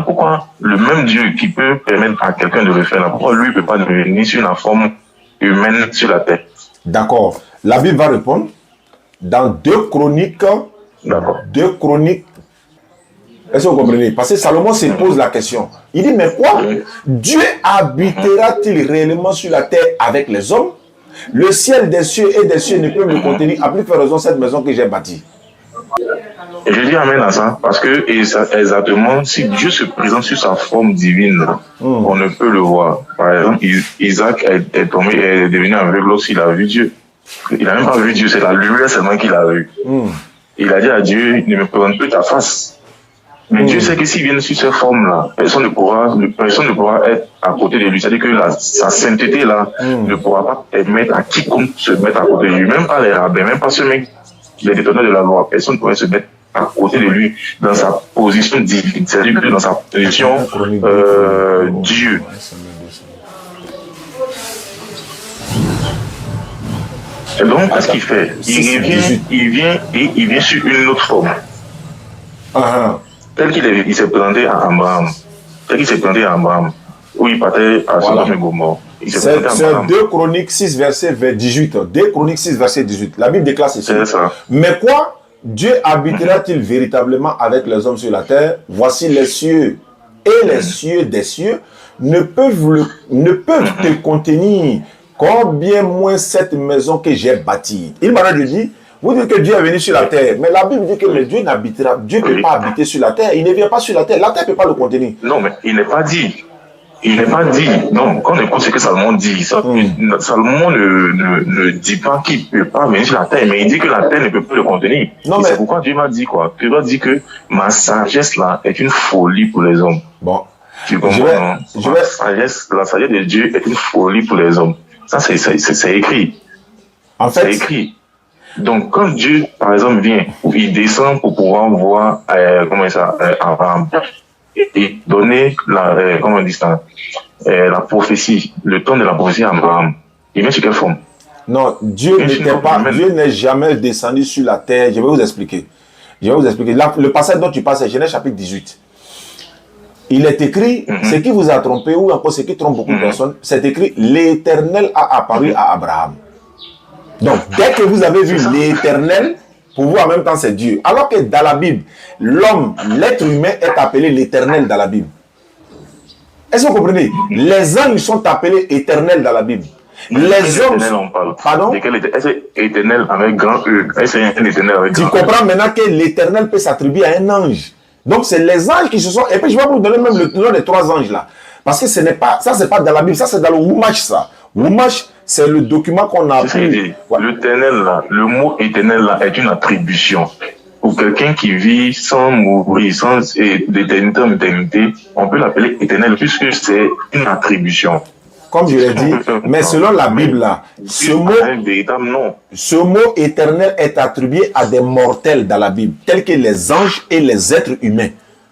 Pourquoi le même Dieu qui peut permettre à quelqu'un de le faire, là, pourquoi lui ne peut pas devenir sur la forme humaine sur la terre? D'accord. La Bible va répondre dans 2 Chroniques. D'accord. 2 Chroniques. Est-ce que vous comprenez? Parce que Salomon se pose la question. Il dit, mais quoi? Dieu habitera-t-il réellement sur la terre avec les hommes? Le ciel des cieux et des cieux ne peut me contenir. À plus faire raison cette maison que j'ai bâtie. Et je dis amen à ça, parce que exactement, si Dieu se présente sur sa forme divine, on ne peut le voir. Par exemple, Isaac est devenu aveugle lorsqu'il a vu Dieu. Il n'a même pas vu Dieu, c'est la lumière seulement qu'il a vue. Il a dit à Dieu, ne me présente plus ta face. Mais Dieu sait que s'il vient sur cette forme-là, personne ne pourra être à côté de lui. C'est-à-dire que sa sainteté-là ne pourra pas permettre à quiconque se mettre à côté de lui, même pas les rabbins, même pas ceux les déteneurs de la loi. Personne ne pourrait se mettre à côté de lui dans sa position divine, c'est-à-dire que dans sa position Dieu. Et donc, qu'est-ce qu'il fait? Il vient sur une autre forme. Tel qu'il s'est présenté à Abraham. Où il partait à Sodome et Gomorrhe. C'est 2 Chroniques 6, verset 18. 2 Chroniques 6, verset 18. La Bible déclare ceci. Mais quoi? Dieu habitera-t-il véritablement avec les hommes sur la terre? Voici les cieux et les cieux des cieux ne peuvent te contenir, combien moins cette maison que j'ai bâtie. Il m'a dit, vous dites que Dieu est venu sur la terre, mais la Bible dit que Dieu ne peut pas habiter sur la terre, il ne vient pas sur la terre ne peut pas le contenir. Non, mais il n'est pas dit. Il n'est pas dit. Non, quand on écoute ce que Salomon dit, Salomon ne dit pas qu'il ne peut pas venir sur la terre, mais il dit que la terre ne peut pas le contenir. C'est pourquoi Dieu m'a dit quoi? Dieu m'a dit que ma sagesse là est une folie pour les hommes. Bon. Tu comprends? La sagesse de Dieu est une folie pour les hommes. Ça, c'est écrit. En fait, c'est écrit. Donc, quand Dieu, par exemple, vient, il descend pour pouvoir voir, Abraham, et donner la prophétie, le temps de la prophétie à Abraham. Il vient sur quelle forme? Non, Dieu n'est jamais descendu sur la terre. Je vais vous expliquer. Là, le passage dont tu passes, c'est Genèse chapitre 18. Il est écrit, ce qui vous a trompé, ou encore ce qui trompe beaucoup de personnes, c'est écrit, l'Éternel a apparu à Abraham. Donc, dès que vous avez vu l'Éternel, pour vous en même temps c'est Dieu. Alors que dans la Bible, l'homme, l'être humain est appelé l'Éternel dans la Bible. Est-ce que vous comprenez? Les anges sont appelés éternels dans la Bible. Les hommes. Pardon? Est-ce éternel avec grand E? Est-ce un éternel avec grand E? Tu comprends maintenant que l'éternel peut s'attribuer à un ange. Donc c'est les anges qui se sont. Et puis je vais vous donner même le nom des 3 anges là. Parce que ce n'est pas. Ça, c'est pas dans la Bible, ça c'est dans le Wumash ça. Wumash, c'est le document qu'on a pris. L'éternel là, le mot éternel là est une attribution. Pour quelqu'un qui vit sans mourir, sans d'éternité en éternité, on peut l'appeler éternel puisque c'est une attribution. Comme je l'ai dit, mais selon la Bible là, ce mot éternel est attribué à des mortels dans la Bible, tels que les anges et les êtres humains.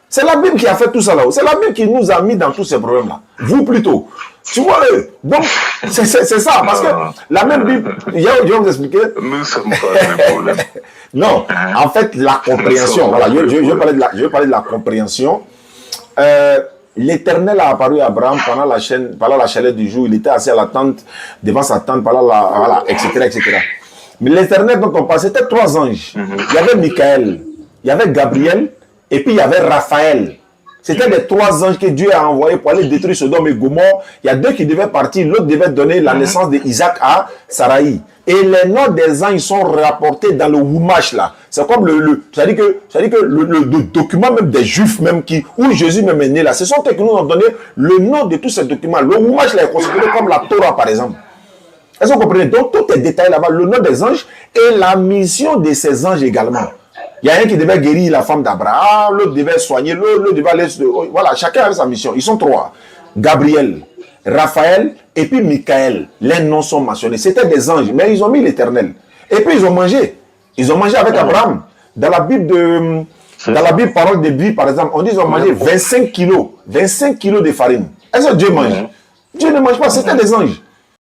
C'est la Bible qui a fait tout ça là-haut. C'est la Bible qui nous a mis dans tous ces problèmes-là. Vous plutôt. Tu vois, donc, c'est ça. Parce que la même Bible, je vais vous expliquer. Nous sommes pas le problème. Non, en fait, la compréhension. Voilà, je vais parler de la compréhension. L'Éternel a apparu à Abraham pendant la chaleur du jour. Il était assis à la tente, devant sa tente, voilà, etc., etc. Mais l'Éternel dont on parle, c'était 3 anges. Il y avait Michael, il y avait Gabriel, et puis il y avait Raphaël. C'était les 3 anges que Dieu a envoyés pour aller détruire Sodome et Gomorrhe. Il y a 2 qui devaient partir, l'autre devait donner la naissance d'Isaac à Sarai. Et les noms des anges sont rapportés dans le Wumash là. C'est comme c'est-à-dire que le document même des Juifs même où Jésus même est né là. Ce sont eux qui nous ont donné le nom de tous ces documents. Le Wumash là est considéré comme la Torah par exemple. Est-ce que vous comprenez? Donc tout est détaillé là-bas, le nom des anges et la mission de ces anges également. Il y a un qui devait guérir la femme d'Abraham, l'autre devait soigner, l'autre devait aller... Voilà, chacun avait sa mission. Ils sont 3. Gabriel, Raphaël et puis Michael. Les noms sont mentionnés. C'était des anges, mais ils ont mis l'Éternel. Et puis ils ont mangé. Ils ont mangé avec Abraham. Dans la Bible Parole de vie, par exemple, on dit qu'ils ont mangé 25 kilos de farine. Est-ce que Dieu mange? Dieu ne mange pas, c'était des anges.